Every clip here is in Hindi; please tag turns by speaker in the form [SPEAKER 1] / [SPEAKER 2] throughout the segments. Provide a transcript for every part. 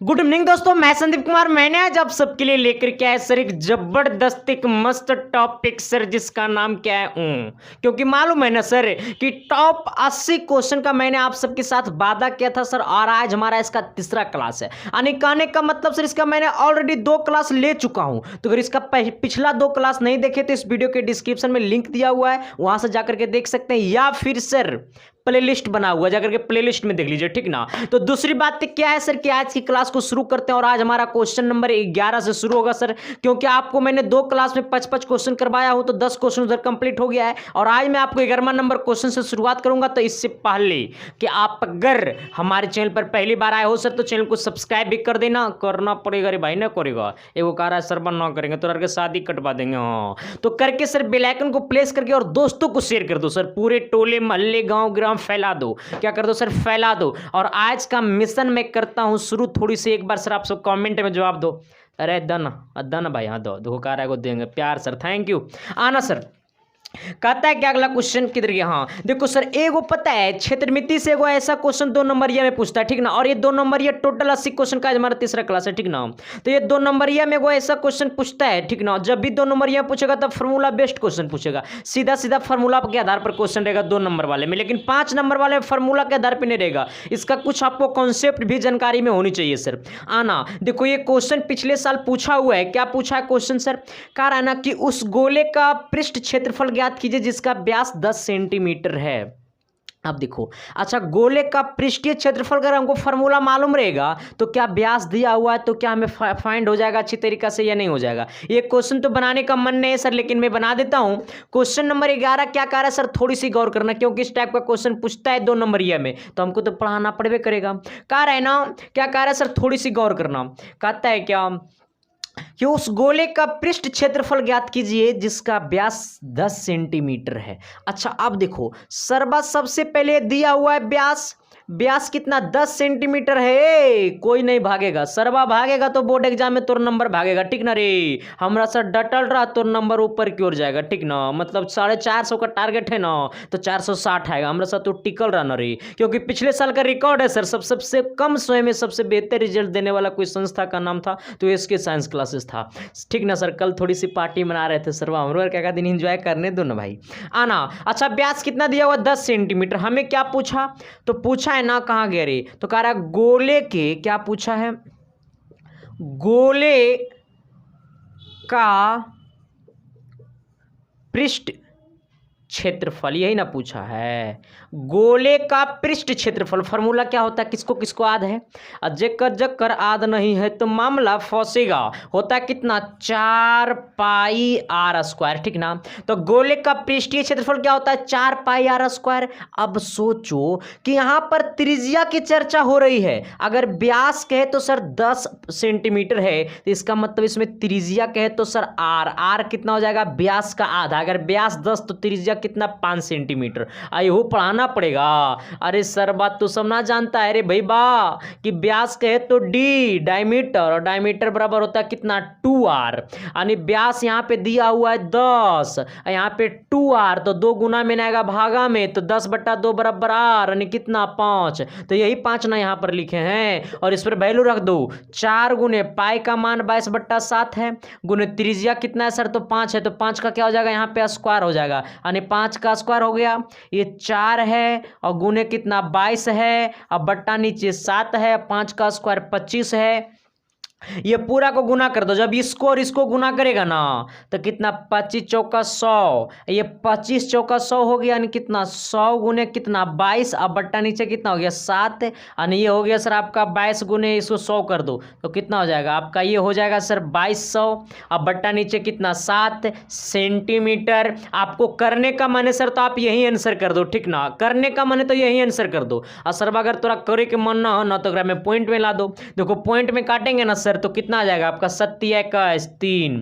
[SPEAKER 1] गुड इवनिंग दोस्तों, मैं संदीप कुमार। मैंने आज आप सबके लिए लेकर के आया सर एक जबरदस्त एक मस्त टॉपिक सर, जिसका नाम क्या है क्योंकि मालूम है ना सर कि टॉप 80 क्वेश्चन का मैंने आप सबके साथ वादा किया था सर, और आज हमारा इसका तीसरा क्लास है। यानी कहने का मतलब सर इसका मैंने ऑलरेडी 2 क्लास ले चुका हूं। तो अगर इसका पिछला 2 क्लास नहीं देखे तो इस वीडियो के डिस्क्रिप्शन में लिंक दिया हुआ है, वहां से जाकर के देख सकते हैं, या फिर सर प्लेलिस्ट बना हुआ है, जाकर के प्लेलिस्ट में देख लीजिए, ठीक ना। तो दूसरी बात क्या है सर कि आज की क्लास को शुरू करते हैं, और आज हमारा क्वेश्चन नंबर 11 से शुरू होगा सर, क्योंकि आपको मैंने 2 क्लास में 5-5 क्वेश्चन करवाया हूं, तो 10 क्वेश्चन उधर कंप्लीट हो गया है। और आज मैं आपको 11वां नंबर क्वेश्चन से शुरुआत करूंगा। तो इससे पहले कि आप अगर हमारे चैनल पर पहली बार आए हो सर, तो चैनल को सब्सक्राइब भी कर देना, करना पड़ेगा रे भाई, ना करेगा एगो कह रहा है सर, ना करेंगे तो लड़के शादी कटवा देंगे। हाँ, तो करके सर बेल आइकन को प्रेस करके और दोस्तों को शेयर कर दो सर, पूरे टोले मोहल्ले गांव ग्राम फैला दो। क्या कर दो सर, फैला दो। और आज का मिशन मैं करता हूं शुरू। थोड़ी सी एक बार सर आप सब कमेंट में जवाब दो। अरे दन भाई, हाँ दो धोखा को देंगे प्यार सर, थैंक यू। आना सर, कहता है कि अगला क्वेश्चन किधर गया। हाँ देखो सर, एगो पता है क्षेत्रमिति से एगो ऐसा क्वेश्चन 2 नंबरिया में पूछता है, ठीक ना। और ये 2 नंबरिया टोटल 80 क्वेश्चन का हमारा तीसरा क्लास है, ठीक ना। तो ये 2 नंबरिया में एगो ऐसा क्वेश्चन पूछता है, ठीक ना। जब भी 2 नंबरिया पूछेगा तब फॉर्मूला बेस्ड क्वेश्चन पूछेगा, सीधा सीधा फॉर्मूला के आधार पर क्वेश्चन रहेगा 2 नंबर वाले में। लेकिन 5 नंबर वाले फॉर्मूला के आधार पर नहीं रहेगा, इसका कुछ आपको कॉन्सेप्ट भी जानकारी में होनी चाहिए सर। आना देखो, ये क्वेश्चन पिछले साल पूछा हुआ है। क्या पूछा है क्वेश्चन सर, कह रहा है ना कि उस गोले का पृष्ठ क्षेत्रफल ज्ञात कीजिए जिसका व्यास 10 सेंटीमीटर है। अब देखो, अच्छा गोले का पृष्ठीय क्षेत्रफल अगर हमको फॉर्मूला मालूम रहेगा तो क्या व्यास दिया हुआ है तो क्या हमें फाइंड हो जाएगा अच्छी तरीका से या नहीं हो जाएगा। ये क्वेश्चन तो बनाने का मन नहीं है सर, लेकिन मैं बना देता हूं। क्वेश्चन नंबर 11 क्या कह रहा है सर, थोड़ी सी गौर करना, क्योंकि इस टाइप का क्वेश्चन पूछता है 2 नंबरिया में तो हमको तो पढ़ाना पड़े करेगा। कह रहा है ना, क्या कह रहा है सर, थोड़ी सी गौर करना। कहता है क्या कि उस गोले का पृष्ठ क्षेत्रफल ज्ञात कीजिए जिसका व्यास 10 सेंटीमीटर है। अच्छा अब देखो, सर्वा सबसे पहले दिया हुआ है व्यास, व्यास कितना 10 सेंटीमीटर है। कोई नहीं भागेगा, सर्वा भागेगा तो बोर्ड एग्जाम में तोर नंबर भागेगा, ठीक ना रे। हमरा सर डटल रहा तो नंबर ऊपर की ओर जाएगा, ठीक ना। मतलब 450 का टारगेट है ना, तो 460 आएगा। हमरा साथ तो टिकल रहा ना रे, क्योंकि पिछले साल का रिकॉर्ड है सर, सबसे कम समय में सबसे बेहतर रिजल्ट देने वाला कोई संस्था का नाम था तो इसके साइंस क्लासेस था, ठीक ना सर। कल थोड़ी सी पार्टी मना रहे थे सर्वा, हम क्या दिन इंजॉय करने दो ना भाई। आना अच्छा, व्यास कितना दिया हुआ 10 सेंटीमीटर। हमें क्या पूछा, तो पूछा है ना कहां गए रे, तो कह रहा है गोले के, क्या पूछा है, गोले का पृष्ठ क्षेत्रफल, यही ना पूछा है। गोले का पृष्ठ क्षेत्रफल फॉर्मूला क्या होता है, किसको किसको याद है, जेकर जकर याद नहीं है तो मामला फंसेगा। होता है कितना, 4 पाई आर स्क्वायर, ठीक ना। तो गोले का पृष्ठीय क्षेत्रफल क्या होता है, 4 पाई आर स्क्वायर। अब सोचो कि यहां पर त्रिज्या की चर्चा हो रही है। अगर व्यास कहे तो सर 10 सेंटीमीटर है, तो इसका मतलब इसमें त्रिज्या कहे तो सर आर कितना हो जाएगा, व्यास का आधा। अगर व्यास 10 तो त्रिज्या कितना, 5 सेंटीमीटर। आई हो पढ़ाना पड़ेगा। अरे सर बात तो सब ना जानता है रे भाई बा, कि व्यास कहे तो डी डायमीटर, और डायमीटर बराबर होता है कितना, 2r। यानी व्यास यहाँ पे दिया हुआ है 10, यहाँ पे 2r, तो 2 गुना में आएगा भागा में, तो 10/2 बराबर r, यानी कितना, 5। तो यही 5 ना यहाँ पर लिखे हैं, और इस पर वैल्यू रख दो। 4 गुने पाई का मान 22/7 है, गुने त्रिज्या कितना है सर, तो 5 है, तो 5 का क्या हो जाएगा, यहाँ पे स्क्वायर हो जाएगा, यानी 5 का स्क्वायर हो गया। ये 4 है और गुने कितना, 22 है, और बट्टा नीचे 7 है, 5 का स्क्वायर 25 है। ये पूरा को गुना कर दो, जब इसको और इसको गुना करेगा ना तो कितना, 25 चौका 100, ये 25 चौका 100 हो गया, यानी कितना, 100 गुने कितना, 22, अब बट्टा नीचे कितना हो गया, 7, यानी ये हो गया सर आपका 22 गुने इसको 100 कर दो तो कितना हो जाएगा आपका, ये हो जाएगा सर 2200, अब बट्टा नीचे कितना, 7 सेंटीमीटर। आपको करने का मन है सर तो आप यही आंसर कर दो, ठीक ना। करने का मन है तो यही आंसर कर दो, और सर अगर थोड़ा करे के मन ना हो ना तो में पॉइंट में ला दो। देखो पॉइंट में काटेंगे ना सर तो कितना आ जाएगा आपका, 7 × 3,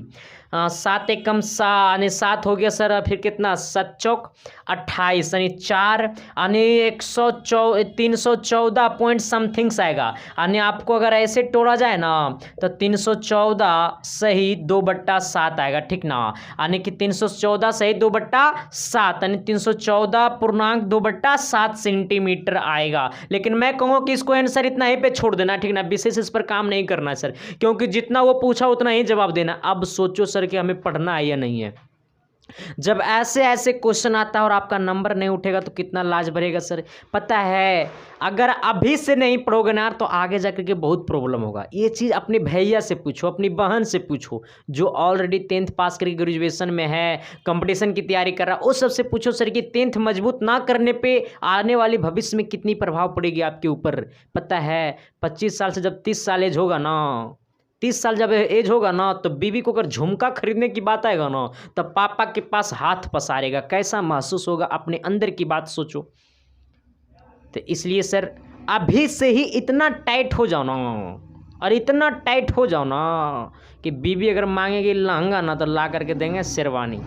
[SPEAKER 1] 7 एकम 7 यानी 7 हो गया सर, फिर कितना 7 चौक 28 यानी 4 यानी 314 पॉइंट समथिंग्स आएगा। यानी आपको अगर ऐसे तोड़ा जाए ना तो 314 सही 2/7 आएगा, ठीक ना। यानी कि 314 सही 2/7 यानी 314.2/7 सेंटीमीटर आएगा। लेकिन मैं कहूँगा कि इसको आंसर इतना ही पे छोड़ देना, ठीक ना, विशेष इस पर काम नहीं करना है सर, क्योंकि जितना वो पूछा उतना ही जवाब देना। अब सोचो सर कि हमें पढ़ना है या नहीं है। जब ऐसे ऐसे क्वेश्चन आता है और आपका नंबर नहीं उठेगा तो कितना लाज भरेगा सर। पता है अगर अभी से नहीं पढ़ोगे ना तो आगे जाकर के बहुत प्रॉब्लम होगा। ये चीज़ अपने भैया से पूछो, अपनी बहन से पूछो जो ऑलरेडी 10th पास करके ग्रेजुएशन में है, कंपटीशन की तैयारी कर रहा है, उस सबसे पूछो सर कि 10th मजबूत ना करने पे आने वाली भविष्य में कितनी प्रभाव पड़ेगी आपके ऊपर। पता है 25 साल से जब 30 साल एज होगा ना, 30 साल जब एज होगा ना तो बीवी को अगर झुमका खरीदने की बात आएगा ना तो पापा के पास हाथ पसारेगा। कैसा महसूस होगा, अपने अंदर की बात सोचो। तो इसलिए सर अभी से ही इतना टाइट हो जाओ ना, और इतना टाइट हो जाओ ना कि बीवी अगर मांगेगी लहंगा ना तो ला करके देंगे शेरवानी।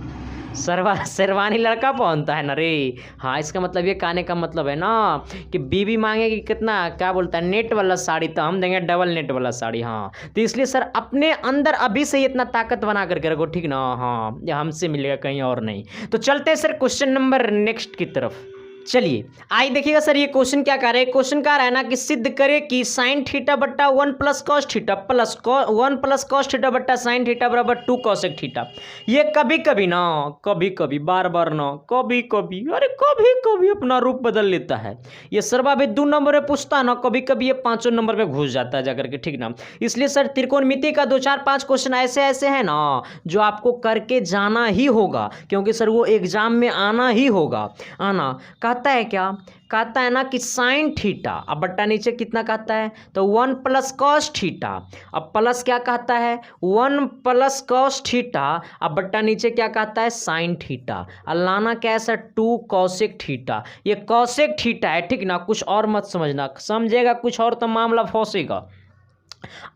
[SPEAKER 1] शेरवानी लड़का पहनता है ना रे। हाँ, इसका मतलब ये कहने का मतलब है ना कि बीवी मांगेगी कितना, क्या बोलता है, नेट वाला साड़ी, तो हम देंगे डबल नेट वाला साड़ी। हाँ, तो इसलिए सर अपने अंदर अभी से ही इतना ताकत बना करके रखो, ठीक ना। हाँ, ये हमसे मिलेगा, कहीं और नहीं। तो चलते हैं सर क्वेश्चन नंबर नेक्स्ट की तरफ। चलिए आइए देखिएगा सर, ये क्वेश्चन क्या कर रहे हैं। क्वेश्चन क्या रहा है ना कि सिद्ध करे कि साइन थीटा बट्टा 1 plus cos theta plus 1 plus cos theta बट्टा साइन थीटा बराबर 2 कॉसेक थीटा। ये कभी कभी ना, कभी कभी, बार बार ना, कभी कभी, अरे कभी कभी अपना रूप बदल लेता है। ये सर्वा भी 2 नंबर में पूछता है ना, कभी कभी ये 5 नंबर में घुस जाता है जाकर के, ठीक ना। इसलिए सर त्रिकोणमिति का 2 4 5 क्वेश्चन ऐसे ऐसे है ना जो आपको करके जाना ही होगा, क्योंकि सर वो एग्जाम में आना ही होगा। आना कहता है क्या, कहता है ना कि साइन थीटा, अब बट्टा नीचे कितना कहता है तो 1 प्लस कॉस थीटा, अब प्लस क्या कहता है 1 प्लस कॉस थीटा, अब बट्टा नीचे क्या कहता है साइन थीटा, और लाना क्या है सर 2 कॉसेक थीटा। ये कॉसेक थीटा है, ठीक ना, कुछ और मत समझना, समझेगा कुछ और तो मामला फंसेगा।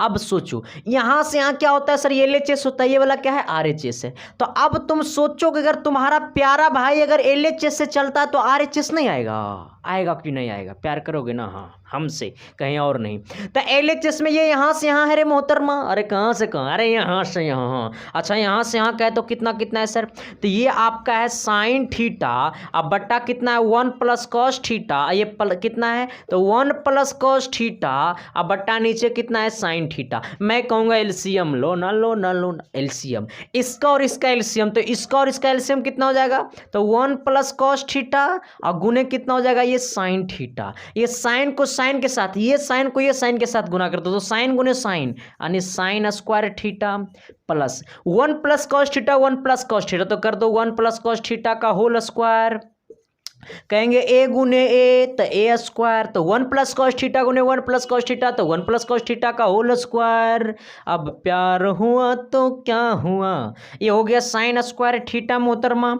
[SPEAKER 1] अब सोचो यहां से यहां क्या होता है सर, ये LHS होता है, ये वाला क्या है RHS है। तो अब तुम सोचो कि अगर तुम्हारा प्यारा भाई अगर LHS से चलता है तो RHS नहीं आएगा, आएगा कि नहीं आएगा, प्यार करोगे ना। हाँ, हमसे, कहीं और नहीं। तो LHS में ये यहाँ से यहाँ है रे मोहतरमा, अरे कहाँ से कहाँ, अरे यहाँ से यहाँ। हाँ अच्छा, यहाँ से यहाँ कहे तो कितना कितना है सर, तो ये आपका है साइन थीटा, अब बट्टा कितना है 1 प्लस कॉस थीटा, ये कितना है तो 1 प्लस कॉस थीटा, अब बट्टा नीचे कितना है साइन थीटा। मैं कहूँगा एलसीएम लो ना, लो ना, लो ना, एलसीएम इसका और इसका एलसीएम, तो इसका और इसका एलसीएम कितना हो जाएगा तो 1 प्लस कॉस थीटा और गुने कितना हो जाएगा ये साइन थीटा। ये साइन को साइन के साथ, ये साइन को ये साइन के साथ गुना कर दो तो साइन गुने साइन यानी sign square theta plus 1 plus cos theta 1 plus cos theta, तो कर दो 1 प्लस कॉस थीटा का होल स्क्वायर, कहेंगे ए गुने ए तो ए स्क्वायर, तो 1 प्लस कॉस थीटा गुने 1 प्लस कॉस थीटा तो 1 प्लस कॉस थीटा का होल स्क्वायर। अब प्यार हुआ तो क्या हुआ, ये हो गया साइन स्क्वायर थीटा मोहतरमा,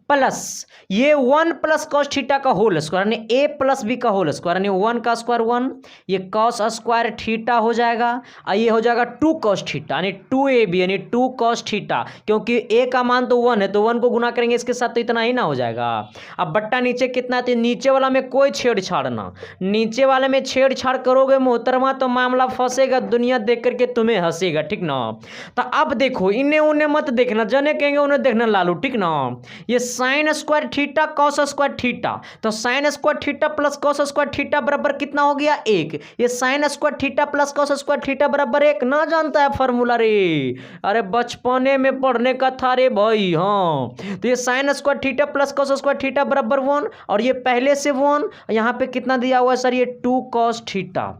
[SPEAKER 1] प्लस ये 1 प्लस कॉस थीटा का होल स्क्वायर यानी ए प्लस बी का होल स्क्वायर यानी 1 का स्क्वायर 1, ये कॉस स्क्वायर थीटा हो जाएगा और ये हो जाएगा 2 कॉस थीटा यानी 2ab यानी 2 कॉस थीटा, क्योंकि ए का मान तो 1 है तो 1 को गुना करेंगे इसके साथ तो इतना ही ना हो जाएगा। अब बट्टा नीचे कितना है तो नीचे वाला में कोई छेड़छाड़ ना, नीचे वाले में छेड़छाड़ करोगे मोहतरमा तो मामला फंसेगा, दुनिया देख करके तुम्हें हंसेगा, ठीक ना। तो अब देखो इन्हें उन्हें मत देखना, जने कहेंगे उन्हें देखना लालू, ठीक ना। ये sine square theta cos square theta, तो sine square theta plus cos square theta बराबर कितना हो गया 1, ये sine square theta plus cos square theta बराबर 1 ना जानता है फॉर्मूला रे, अरे बचपने में पढ़ने का था रे भाई। हाँ, तो ये sine square theta plus cos square theta बराबर 1 और ये पहले से 1, यहाँ पे कितना दिया हुआ है सर ये 2 कॉस थीटा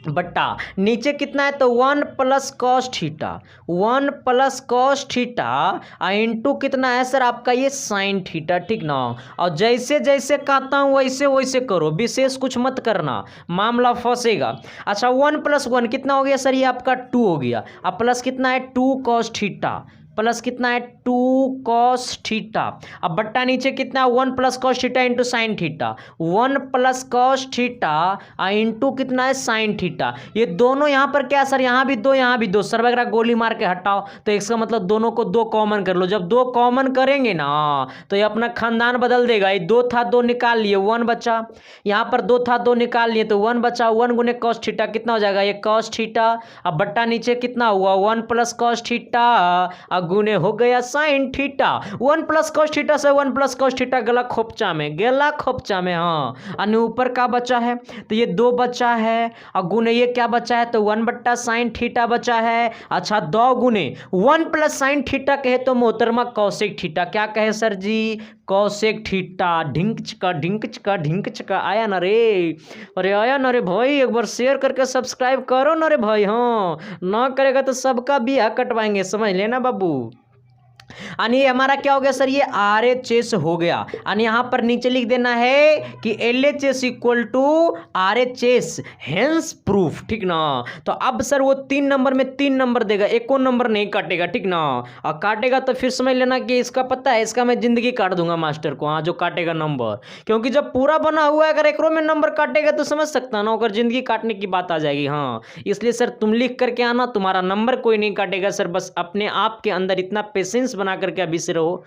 [SPEAKER 1] बट्टा नीचे कितना है तो 1 plus cos theta, 1 plus cos theta into कितना है सर आपका ये साइन थीटा, ठीक ना। और जैसे जैसे कहता हूँ वैसे वैसे करो, विशेष कुछ मत करना, मामला फंसेगा। अच्छा 1 प्लस 1 कितना हो गया सर ये आपका 2 हो गया, अब प्लस कितना है 2 कॉस थीटा, प्लस कितना है 2 cos थीटा। अब बट्टा नीचे कितना 1 plus cos theta into sine theta, 1 plus cos theta into कितना है साइन थीटा। ये दोनों यहाँ पर क्या सर, यहाँ भी दो यहाँ भी दो, सर वगैरह गोली मार के हटाओ तो इसका मतलब दोनों को दो कॉमन कर लो। जब दो कॉमन करेंगे ना तो ये अपना खानदान बदल देगा। ये दो था दो निकाल लिए 1 बचा, यहाँ पर दो था दो निकाल लिए तो 1 बचा, 1 गुने cos थीटा कितना हो जाएगा ये cos थीटा। अब बट्टा नीचे कितना हुआ 1 प्लस cos थीटा अब गुने हो गया sine theta. 1 plus cos theta से 1 प्लस cos थीटा गला खोपचा में, गेला खोपचा में। हाँ और ऊपर का बचा है तो ये 2 बचा है और गुने ये क्या बचा है तो 1 बट्टा साइन थीटा बचा है। अच्छा 2 गुने 1 प्लस साइन थीटा कहे तो मोहतरमा कौशिक थीटा, क्या कहे सर जी कौशिक थीटा। ढिंक चका आया ना रे, अरे आया ना रे भाई, एक बार शेयर करके सब्सक्राइब करो ना रे भाई। हाँ ना करेगा तो सबका बिया कटवाएंगे, समझ लेना बाबू। यानी हमारा क्या हो गया सर ये RHS हो गया। यानी यहां पर नीचे लिख देना है कि LHS equal to RHS hence proof, ठीक ना। तो अब सर वो 3 नंबर में 3 नंबर देगा, एको नंबर नहीं काटेगा, ठीक ना। और काटेगा तो फिर समझ लेना कि इसका पता है, इसका मैं जिंदगी काट दूंगा मास्टर को। हाँ जो काटेगा नंबर, क्योंकि जब पूरा बना हुआ है अगर एकरो में नंबर काटेगा तो समझ सकता ना अगर जिंदगी काटने की बात आ जाएगी। हाँ इसलिए सर तुम लिख करके आना, तुम्हारा नंबर कोई नहीं काटेगा सर, बस अपने आप के अंदर इतना पेशेंस बना करके अभी से रहो।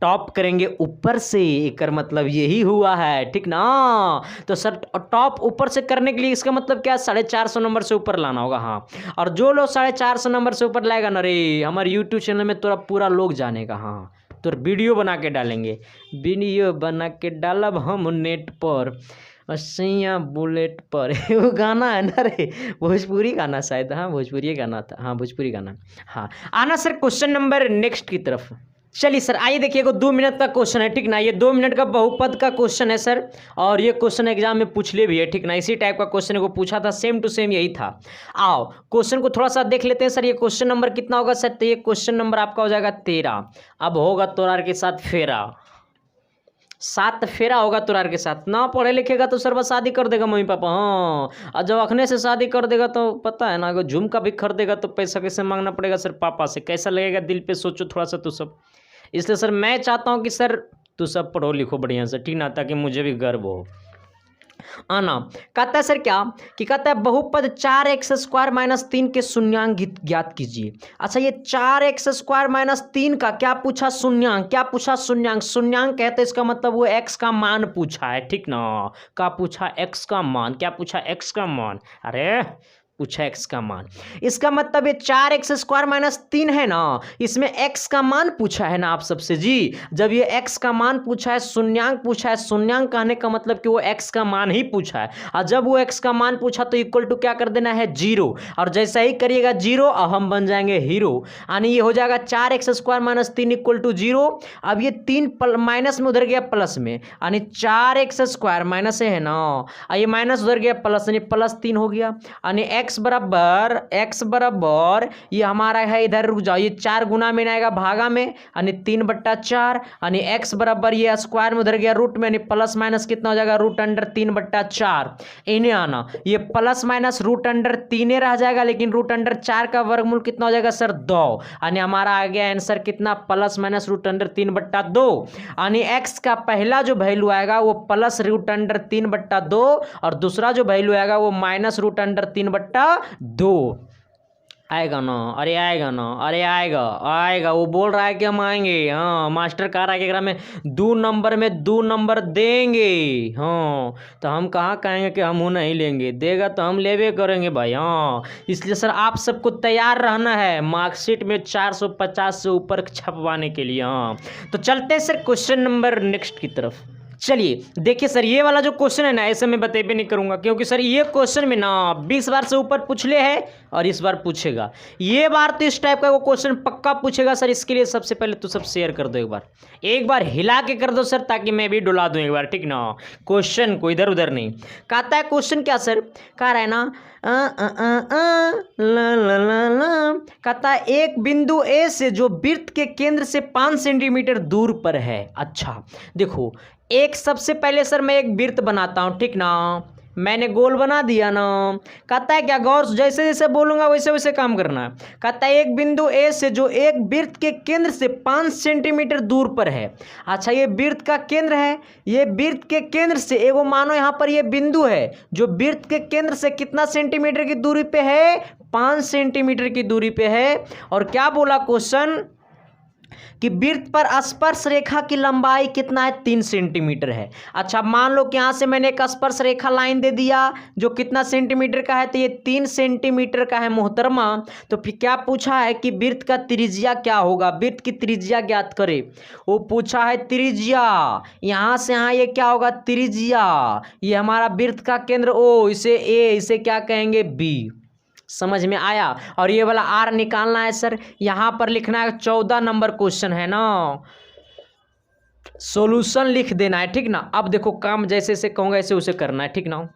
[SPEAKER 1] टॉप करेंगे ऊपर से, एक मतलब यही हुआ है, ठीक ना। तो सर टॉप ऊपर से करने के लिए इसका मतलब क्या 450 नंबर से ऊपर लाना होगा। हाँ और जो लोग 450 नंबर से ऊपर लाएगा ना रे, हमारे यूट्यूब चैनल में तो पूरा लोग जानेगा। हाँ तो वीडियो बना के डालेंगे, वीडियो बना के डालब हम नेट पर, सैया बुलेट पर। वो गाना है ना रे, भोजपुरी गाना शायद। हाँ भोजपुरी गाना था, हाँ भोजपुरी गाना। हाँ आना सर क्वेश्चन नंबर नेक्स्ट की तरफ। चलिए सर आइए देखिए 2 मिनट का क्वेश्चन है, ठीक ना। ये 2 मिनट का बहुपद का क्वेश्चन है सर, और ये क्वेश्चन एग्जाम में पूछ ले भी है, ठीक ना। इसी टाइप का क्वेश्चन को पूछा था, सेम टू सेम यही था। आओ क्वेश्चन को थोड़ा सा देख लेते हैं सर। ये क्वेश्चन नंबर कितना होगा सर, तो ये क्वेश्चन नंबर आपका हो जाएगा 13। अब होगा तोरार के साथ फेरा, 7 फेरा होगा तुरार के साथ। ना पढ़े लिखेगा तो सर बस शादी कर देगा मम्मी पापा। हाँ और जब अखने से शादी कर देगा तो पता है ना, अगर झुमका भी खरीदेगा तो पैसा कैसे मांगना पड़ेगा सर पापा से, कैसा लगेगा दिल पे, सोचो थोड़ा सा तो सब। इसलिए सर मैं चाहता हूँ कि सर तू सब पढ़ो लिखो बढ़िया से, ठीक ना, ताकि मुझे भी गर्व हो। आना कहता है सर क्या कि कहता है बहुपद 4x² - 3 के शून्यांक ज्ञात कीजिए। अच्छा ये 4x² - 3 का क्या पूछा शून्यांक, क्या पूछा शून्यांक। शून्यांक कहते हैं इसका मतलब वो x का मान पूछा है, ठीक ना। क्या पूछा x का मान, क्या पूछा x का मान, अरे पूछा x का मान। इसका मतलब ये 4x² - 3 है ना, इसमें x का मान पूछा है ना आप सबसे जी। जब ये x का मान पूछा है, शून्यांक पूछा है, शून्यांक कहने का मतलब कि वो x का मान ही पूछा है। और जब वो x का मान पूछा तो इक्वल टू क्या कर देना है 0, और जैसा ही करिएगा 0 और हम बन जाएंगे हीरो। यानी ये हो जाएगा 4x² - 3 इक्वल टू 0। अब ये 3 माइनस में उधर गया प्लस में, यानी 4x² माइनस है ना, ये माइनस उधर गया प्लस, यानी +3 हो गया। यानी x बराबर ये हमारा है, इधर रुक जाओ, ये 4 गुना में आएगा भागा में, यानी 3/4। यानी x बराबर ये स्क्वायर में उधर गया रूट में, यानी प्लस माइनस कितना हो जाएगा √3/4। इन्हें आना ये प्लस माइनस √3 रह जाएगा, लेकिन √4 का वर्गमूल कितना हो जाएगा सर 2। यानी हमारा आ गया आंसर कितना प्लस माइनस √3/2। यानी x का पहला जो वैल्यू आएगा वो प्लस √3/2 और दूसरा जो वैल्यू आएगा वो माइनस √3/2 आएगा ना। अरे आएगा ना, अरे आएगा। वो बोल रहा है कि हम आएंगे। हाँ मास्टर कह रहा है कि अगर हमें 2 नंबर में 2 नंबर देंगे, हाँ तो हम कहाँ कहेंगे कि हम नहीं लेंगे, देगा तो हम लेवे करेंगे भाई। हाँ इसलिए सर आप सबको तैयार रहना है मार्कशीट में 450 से ऊपर छपवाने के लिए। हाँ तो चलते हैं सर क्वेश्चन नंबर नेक्स्ट की तरफ। चलिए देखिए सर ये वाला जो क्वेश्चन है ना, ऐसे मैं बतेबे नहीं करूंगा, क्योंकि सर ये क्वेश्चन में ना 20 बार से ऊपर पूछ ले है और इस बार पूछेगा। ये बार तो इस टाइप का वो क्वेश्चन पक्का पूछेगा सर। इसके लिए सबसे पहले तो सब शेयर कर दो, एक बार हिला के कर दो सर, ताकि मैं भी डुला दूं एक बार, ठीक ना। क्वेश्चन को इधर उधर नहीं। कहता है क्वेश्चन क्या सर, कह रहा है ना कहता है एक बिंदु ए से जो वृत्त के केंद्र से 5 सेंटीमीटर दूर पर है। अच्छा देखो एक सबसे पहले सर मैं एक वृत्त बनाता हूं, ठीक ना। मैंने गोल बना दिया ना। कहता है क्या, गौर जैसे जैसे बोलूंगा वैसे वैसे काम करना है। कहता है एक बिंदु ए से जो एक वृत्त के केंद्र से 5 सेंटीमीटर दूर पर है। अच्छा, ये वृत्त का केंद्र है, ये वृत्त के केंद्र से एगो मानो यहाँ पर ये बिंदु है जो वृत्त के केंद्र से कितना सेंटीमीटर की दूरी पे है, 5 सेंटीमीटर की दूरी पे है। और क्या बोला क्वेश्चन कि वृत्त पर स्पर्श रेखा की लंबाई कितना है, 3 सेंटीमीटर है। अच्छा, मान लो कि यहां से मैंने एक स्पर्श रेखा लाइन दे दिया जो कितना सेंटीमीटर का है, तो ये 3 सेंटीमीटर का है मोहतरमा। तो फिर क्या पूछा है कि वृत्त का त्रिज्या क्या होगा, वृत्त की त्रिज्या ज्ञात करे। वो पूछा है त्रिज्या, यहां से यहां ये क्या होगा, त्रिज्या। ये हमारा वृत्त का केंद्र ओ, इसे ए, इसे क्या कहेंगे, बी। समझ में आया। और ये वाला आर निकालना है सर, यहां पर लिखना है 14 नंबर क्वेश्चन है ना, सॉल्यूशन लिख देना है, ठीक ना। अब देखो काम जैसे से कहूंगा ऐसे उसे करना है, ठीक ना।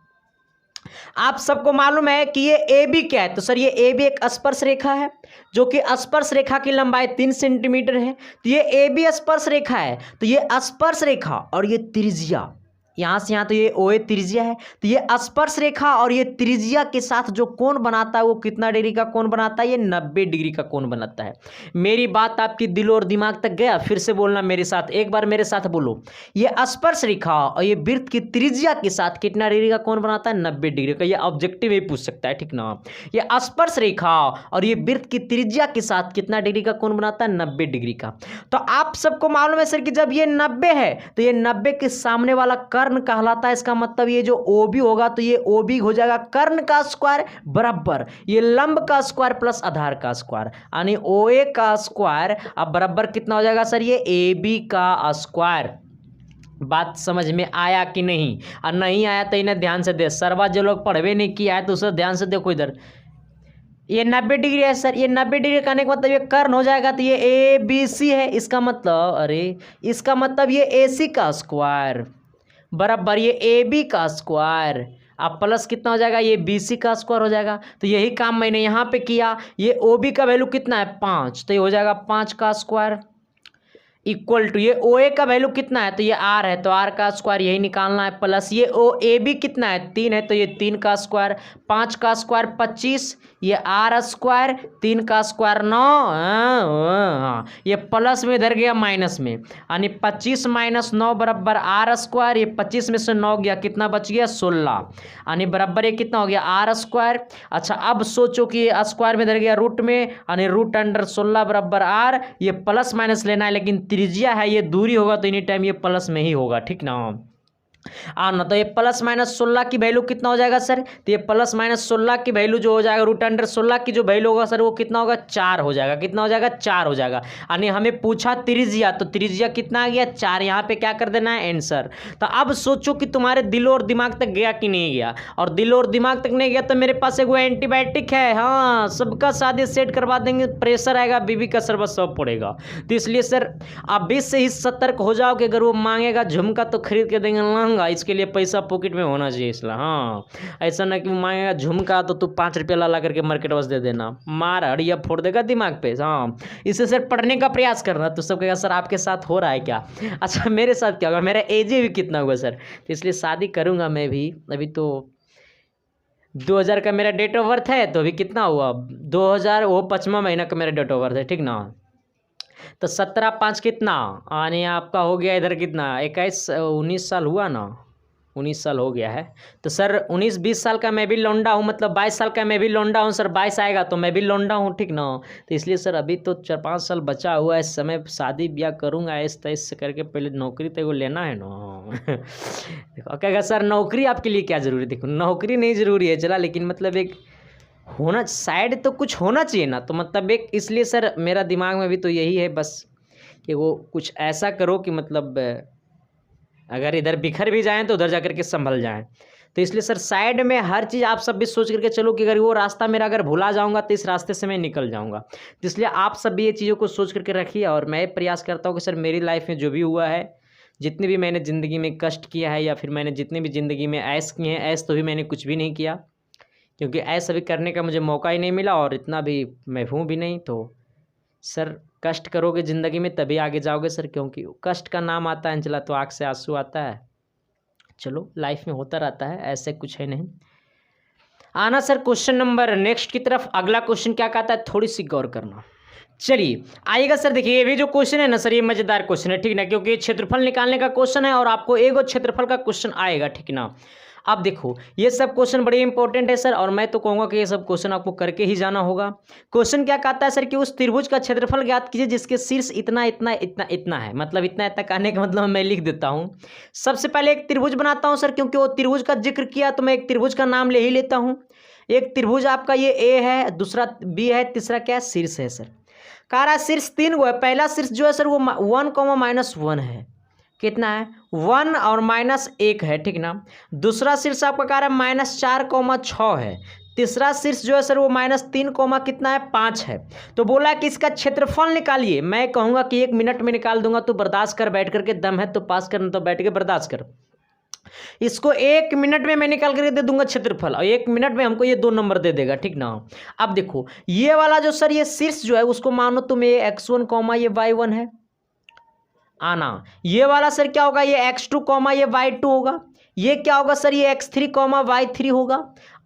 [SPEAKER 1] आप सबको मालूम है कि ये ए बी क्या है, तो सर ये ए बी एक स्पर्श रेखा है जो कि स्पर्श रेखा की लंबाई 3 सेंटीमीटर है। तो ये ए बी स्पर्श रेखा है, तो ये स्पर्श रेखा और ये त्रिज्या, यहाँ से यहाँ तो ये ओ ए त्रिज्या है, तो ये स्पर्श रेखा और ये त्रिज्या के साथ जो कोण बनाता है वो कितना डिग्री का कोण बनाता है, ये 90 डिग्री का कोण बनाता है। मेरी बात आपकी दिल और दिमाग तक गया, फिर से बोलना मेरे साथ, एक बार मेरे साथ बोलो। ये स्पर्श रेखा और ये वृत्त की त्रिज्या के साथ कितना डिग्री का कोण बनाता है, 90 डिग्री का। ये ऑब्जेक्टिव ही पूछ सकता है, ठीक ना। ये स्पर्श रेखा और ये वृत्त की त्रिज्या के साथ कितना डिग्री का कोण बनाता है, 90 डिग्री का। तो आप सबको मालूम है सर कि जब ये 90 है तो ये 90 के सामने वाला कर्ण कहलाता है। इसका मतलब ये जो OB होगा तो ये OB हो जाएगा कर्ण का स्क्वायर बराबर ये लंब का स्क्वायर प्लस आधार का स्क्वायर, यानी OA का स्क्वायर अब बराबर कितना हो जाएगा सर, ये AB का स्क्वायर। बात समझ में आया कि नहीं, और नहीं आया तो इन्हें ध्यान से दे, सरवा जो लोग पढ़वे नहीं किया है तो उसे ध्यान से देखो इधर। ये 90 डिग्री है सर, ये 90 डिग्री करने का मतलब ये कर्ण हो जाएगा, तो ये ABC है। इसका मतलब, अरे इसका मतलब ये AC का स्क्वायर बराबर ये AB का स्क्वायर, अब प्लस कितना हो जाएगा, ये BC का स्क्वायर हो जाएगा। तो यही काम मैंने यहाँ पे किया। ये OB का वैल्यू कितना है, 5, तो ये हो जाएगा 5 का स्क्वायर इक्वल टू ये OA का वैल्यू कितना है, तो ये R है तो R का स्क्वायर यही निकालना है, प्लस ये AB कितना है, 3 है तो ये 3 का स्क्वायर, 5 का स्क्वायर 25, ये R स्क्वायर, 3 का स्क्वायर 9, ये प्लस में इधर गया माइनस में, यानी 25 माइनस 9 बराबर R स्क्वायर। ये 25 में से 9 गया, कितना बच गया, 16, यानी बराबर ये कितना हो गया, R स्क्वायर। अच्छा, अब सोचो कि ये स्क्वायर में इधर गया रूट में, यानी रूट अंडर 16 बराबर R। ये प्लस माइनस लेना है, लेकिन त्रिज्या है, ये दूरी होगा तो एनी टाइम ये प्लस में ही होगा, ठीक ना। ना तो ये प्लस माइनस 16 की वैल्यू कितना हो जाएगा सर, तो ये प्लस माइनस 16 की वैल्यू जो हो जाएगा रूट अंडर 16 की जो वैल्यू होगा सर वो कितना होगा, 4 हो जाएगा। कितना हो जाएगा, 4 हो जाएगा। यानी हमें पूछा त्रिज्या, तो त्रिज्या कितना आ गया, 4। यहाँ पे क्या कर देना है, आंसर। तो अब सोचो कि तुम्हारे दिल और दिमाग तक गया कि नहीं गया, और दिल और दिमाग तक नहीं गया तो मेरे पास एक वो एंटीबायोटिक है, हाँ सबका शादी सेट करवा देंगे, प्रेशर आएगा, बीबी का शरबत सब पड़ेगा। तो इसलिए सर अभी से ही सतर्क हो जाओ कि अगर वो मांगेगा झुमका तो खरीद के देंगे लहंगा, इसके लिए पैसा पॉकेट में होना चाहिए इसलिए। हाँ, ऐसा ना कि मांगेगा झुमका तो तू 5 रुपया ला करके मार्केट बस दे देना, मार हड़िया फोड़ देगा दिमाग पे। हाँ, इससे सर पढ़ने का प्रयास करना। तो सब कहेगा सर आपके साथ हो रहा है क्या, अच्छा मेरे साथ क्या होगा, मेरा एज भी कितना हुआ सर, तो इसलिए शादी करूँगा मैं भी। अभी तो 2000 का मेरा डेट ऑफ बर्थ है, तो अभी कितना हुआ, 2000 वो 5वां महीना का मेरा डेट ऑफ बर्थ है, ठीक ना। तो 17/5 कितना, यानी आपका हो गया इधर कितना, 19 साल हुआ ना, 19 साल हो गया है। तो सर 19-20 साल का मैं भी लौंडा हूँ, मतलब 22 साल का मैं भी लौंडा हूँ सर, 22 आएगा तो मैं भी लौंडा हूँ, ठीक ना। तो इसलिए सर अभी तो 4-5 साल बचा हुआ है, इस समय शादी ब्याह करूँगा ऐसे तैसे करके, पहले नौकरी तो लेना है ना। देखो कहेगा सर नौकरी आपके लिए क्या ज़रूरी, देखो नौकरी नहीं ज़रूरी है चला, लेकिन मतलब एक होना साइड तो कुछ होना चाहिए ना, तो मतलब एक इसलिए सर मेरा दिमाग में भी तो यही है बस कि वो कुछ ऐसा करो कि मतलब अगर इधर बिखर भी जाएं तो उधर जा करके संभल जाएं। तो इसलिए सर साइड में हर चीज़ आप सब भी सोच करके चलो कि अगर वो रास्ता मेरा अगर भुला जाऊंगा तो इस रास्ते से मैं निकल जाऊंगा। तो इसलिए आप सब भी ये चीज़ों को सोच करके रखिए, और मैं प्रयास करता हूँ कि सर मेरी लाइफ में जो भी हुआ है, जितने भी मैंने ज़िंदगी में कष्ट किया है या फिर मैंने जितने भी ज़िंदगी में ऐश किए हैं, ऐश तो भी मैंने कुछ भी नहीं किया, क्योंकि ऐसा भी करने का मुझे मौका ही नहीं मिला और इतना भी मैं हूँ भी नहीं। तो सर कष्ट करोगे ज़िंदगी में तभी आगे जाओगे सर, क्योंकि कष्ट का नाम आता है अंचला तो आँख से आंसू आता है। चलो लाइफ में होता रहता है, ऐसे कुछ है नहीं। आना सर क्वेश्चन नंबर नेक्स्ट की तरफ। अगला क्वेश्चन क्या कहता है, थोड़ी सी गौर करना। चलिए आइएगा सर, देखिए ये भी जो क्वेश्चन है ना सर, ये मजेदार क्वेश्चन है, ठीक ना, क्योंकि ये क्षेत्रफल निकालने का क्वेश्चन है और आपको एक और क्षेत्रफल का क्वेश्चन आएगा, ठीक ना। अब देखो ये सब क्वेश्चन बड़े इंपॉर्टेंट है सर, और मैं तो कहूँगा कि ये सब क्वेश्चन आपको करके ही जाना होगा। क्वेश्चन क्या कहता है सर कि उस त्रिभुज का क्षेत्रफल ज्ञात कीजिए जिसके शीर्ष इतना इतना इतना इतना है। मतलब इतना इतना कहने का मतलब मैं लिख देता हूँ। सबसे पहले एक त्रिभुज बनाता हूँ सर, क्योंकि वो त्रिभुज का जिक्र किया तो मैं एक त्रिभुज का नाम ले ही लेता हूँ। एक त्रिभुज आपका ये ए है, दूसरा बी है, तीसरा क्या है, शीर्ष है सर। कह रहा है शीर्ष 3 गो है। पहला शीर्ष जो है सर वो 1, है। कितना है, 1 और -1 है, ठीक ना। दूसरा शीर्ष आपका कह रहा है -4, 6 है। तीसरा शीर्ष जो है सर वो -3, कितना है, 5 है। तो बोला कि इसका क्षेत्रफल निकालिए। मैं कहूँगा कि 1 मिनट में निकाल दूंगा, तो बर्दाश्त कर, बैठ करके दम है तो पास करना, तो बैठ के बर्दाश्त कर। इसको 1 मिनट में मैं निकाल करके दे दूंगा क्षेत्रफल, और 1 मिनट में हमको ये 2 नंबर दे देगा, ठीक ना। अब देखो ये वाला जो सर ये शीर्ष जो है उसको मानो तुम ये x1, ये y1 है। आना ये वाला सर क्या होगा, ये x2, ये y2 होगा। ये क्या होगा सर, ये x3, y3 होगा।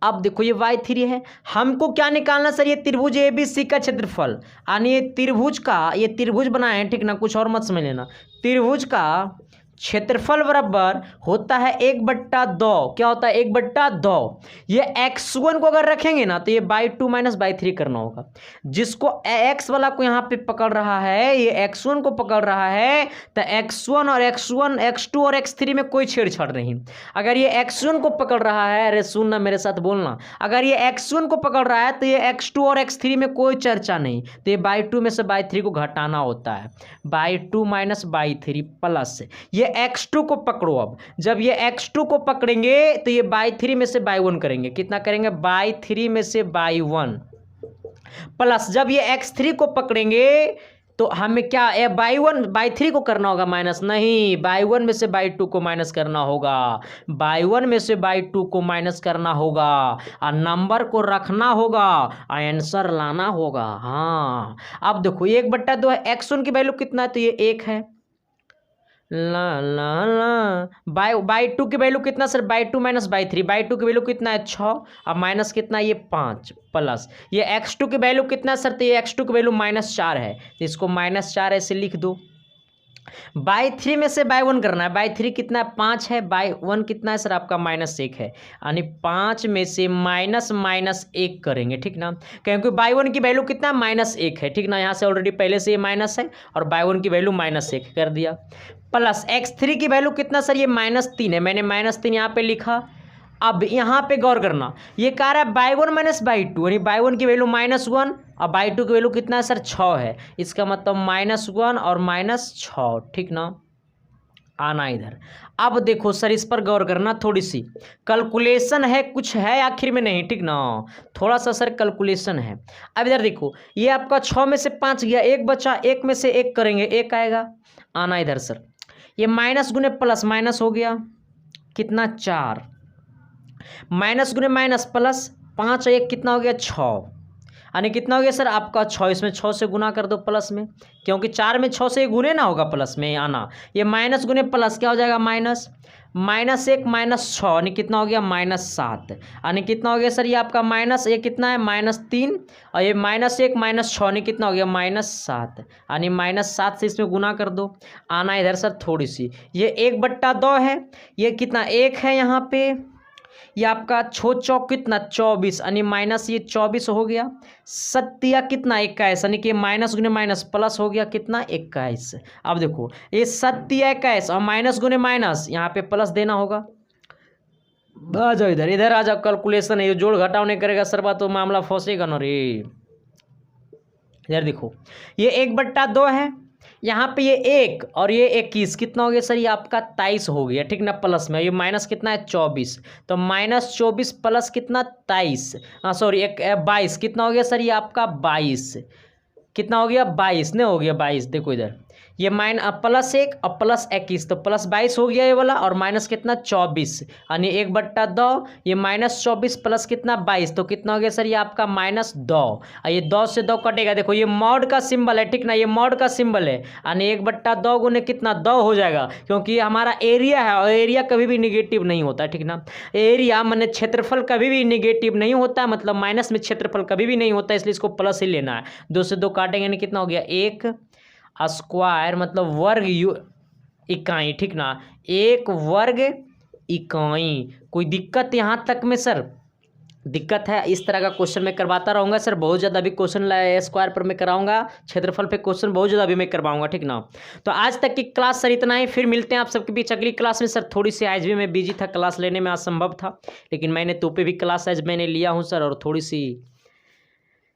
[SPEAKER 1] अब देखो ये y3 है। हमको क्या निकालना सर, ये त्रिभुज ABC का क्षेत्रफल, यानी ये त्रिभुज बनाए हैं, ठीक ना, कुछ और मत समझ लेना। त्रिभुज का क्षेत्रफल बराबर होता है 1/2। क्या होता है, 1/2। ये x1 को अगर रखेंगे ना तो ये by2 - by3 करना होगा। जिसको x वाला को यहाँ पे पकड़ रहा है, ये x1 को पकड़ रहा है, तो x1 और x2 और x3 में कोई छेड़छाड़ नहीं। अगर ये x1 को पकड़ रहा है, अरे सुनना मेरे साथ बोलना, अगर ये x1 को पकड़ रहा है तो ये x2 और x3 में कोई चर्चा नहीं। तो ये by2 में से by3 को घटाना होता है, by2 - by3 प्लस ये x2 को पकड़ो। अब जब ये x2 को पकड़ेंगे तो ये by3 में से by1 करेंगे। कितना करेंगे, by3 में से by1 प्लस जब ये x3 को पकड़ेंगे तो हमें क्या by3 को करना होगा माइनस, नहीं, by1 में से by2 को माइनस करना होगा। by1 में से by2 को माइनस करना होगा और नंबर को रखना होगा, आंसर लाना होगा। हाँ अब देखो 1/2 है, x1 की वैल्यू कितना है, तो ये 1 है। ला ला ला by2 की वैल्यू कितना सर, by2 - by3, by2 की वैल्यू कितना है, 6, अब माइनस कितना है, ये 5 प्लस ये x2 की वैल्यू कितना है सर, तो ये x2 की वैल्यू -4 है, तो इसको -4 ऐसे लिख दो। by3 में से by1 करना है। by3 कितना है, 5 है, by1 कितना है सर आपका -1 है, यानी 5 में से -1 करेंगे, ठीक ना, क्योंकि by1 की वैल्यू कितना -1 है, ठीक ना। यहाँ से ऑलरेडी पहले से ये माइनस है और by1 की वैल्यू -1 कर दिया। प्लस x3 की वैल्यू कितना सर, ये -3 है, मैंने -3 यहाँ पे लिखा। अब यहाँ पे गौर करना, ये कह रहा है by1 - by2, यानी by1 की वैल्यू -1 और by2 की वैल्यू कितना है सर, 6 है। इसका मतलब -1 और -6, ठीक ना। आना इधर। अब देखो सर इस पर गौर करना, थोड़ी सी कैलकुलेशन है, कुछ है आखिर में, नहीं, ठीक ना, थोड़ा सा सर कैलकुलेशन है। अब इधर देखो ये आपका 6 में से 5 गया, 1 बचा, 1 में से 1 करेंगे, 1 आएगा। आना इधर सर, ये माइनस गुने प्लस माइनस हो गया, कितना, 4, माइनस गुने माइनस प्लस, 5 और 1 कितना हो गया, 6, यानी कितना हो गया सर आपका 6। इसमें 6 से गुना कर दो प्लस में, क्योंकि 4 में 6 से गुने ना होगा प्लस में। आना ये माइनस गुने प्लस क्या हो जाएगा, -1 -6, यानी कितना हो गया, -7, यानी कितना हो गया सर ये आपका माइनस, ये कितना है, -3, और ये -1 -6, यानी कितना हो गया, -7, यानी -7 से इसमें गुना कर दो। आना इधर सर थोड़ी सी, ये 1/2 है, ये कितना 1 है यहाँ पे, ये आपका 6 चौक कितना, 24, यानी माइनस ये 24 हो गया। 7 कितना, 21, यानी कि माइनस गुने माइनस प्लस हो गया, कितना, 21। अब देखो ये 7 21 और माइनस गुने माइनस, यहाँ पे प्लस देना होगा। आ जाओ इधर, इधर आ जाओ, कैलकुलेशन है, ये जोड़ घटाव नहीं करेगा सर बात तो मामला फंसेगा ना रे। इधर देखो ये 1/2 है, यहाँ पे ये 1 और ये 21 कितना हो गया सर, ये आपका 23 हो गया, ठीक ना, प्लस में ये माइनस कितना है, 24, तो -24 प्लस कितना, 23, सॉरी 22, कितना हो गया सर ये आपका 22, कितना हो गया, 22 नहीं हो गया 22। देखो इधर ये +1 और +21 तो +22 हो गया ये वाला, और माइनस कितना 24 यानी 1/2, ये -24 प्लस कितना 22 तो कितना हो गया सर ये आपका -2। और ये 2 से 2 कटेगा, देखो ये मॉड का सिंबल है, ठीक ना, ये मॉड का सिंबल है यानी 1/2 गुने कितना 2 हो जाएगा, क्योंकि ये हमारा एरिया है और एरिया कभी भी निगेटिव नहीं होता, ठीक ना। एरिया माने क्षेत्रफल कभी भी निगेटिव नहीं होता, मतलब माइनस में क्षेत्रफल कभी भी नहीं होता, इसलिए इसको प्लस ही लेना है। 2 से 2 काटेंगे यानी कितना हो गया 1 स्क्वायर मतलब वर्ग इकाई, ठीक ना, 1 वर्ग इकाई। कोई दिक्कत यहाँ तक में सर? दिक्कत है? इस तरह का क्वेश्चन मैं करवाता रहूँगा सर, बहुत ज़्यादा अभी क्वेश्चन स्क्वायर पर मैं कराऊंगा, क्षेत्रफल पे क्वेश्चन बहुत ज़्यादा अभी मैं करवाऊंगा, ठीक ना। तो आज तक की क्लास सर इतना ही, फिर मिलते हैं आप सबके बीच अगली क्लास में। सर थोड़ी सी आज भी मैं बिजी था, क्लास लेने में असंभव था, लेकिन मैंने तो पे भी क्लास आज मैंने लिया हूँ सर, और थोड़ी सी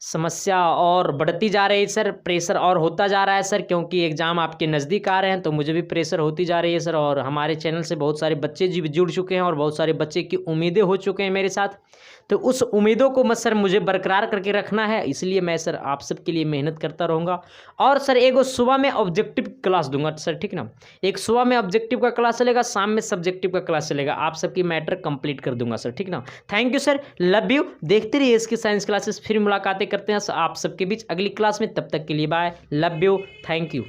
[SPEAKER 1] समस्या और बढ़ती जा रही है सर, प्रेशर और होता जा रहा है सर, क्योंकि एग्ज़ाम आपके नज़दीक आ रहे हैं, तो मुझे भी प्रेशर होती जा रही है सर। और हमारे चैनल से बहुत सारे बच्चे जुड़ चुके हैं और बहुत सारे बच्चे की उम्मीदें हो चुके हैं मेरे साथ, तो उस उम्मीदों को सर मुझे बरकरार करके रखना है, इसलिए मैं सर आप सबके लिए मेहनत करता रहूँगा। और सर एक सुबह में ऑब्जेक्टिव क्लास दूंगा सर, ठीक ना, एक सुबह में ऑब्जेक्टिव का क्लास चलेगा, शाम में सब्जेक्टिव का क्लास चलेगा, आप सबकी मैटर कंप्लीट कर दूंगा सर, ठीक ना। Thank you sir, love you, देखते रहिए इसकी साइंस क्लासेस, फिर मुलाकातें करते हैं आप सबके बीच अगली क्लास में, तब तक के लिए bye, love you, thank you.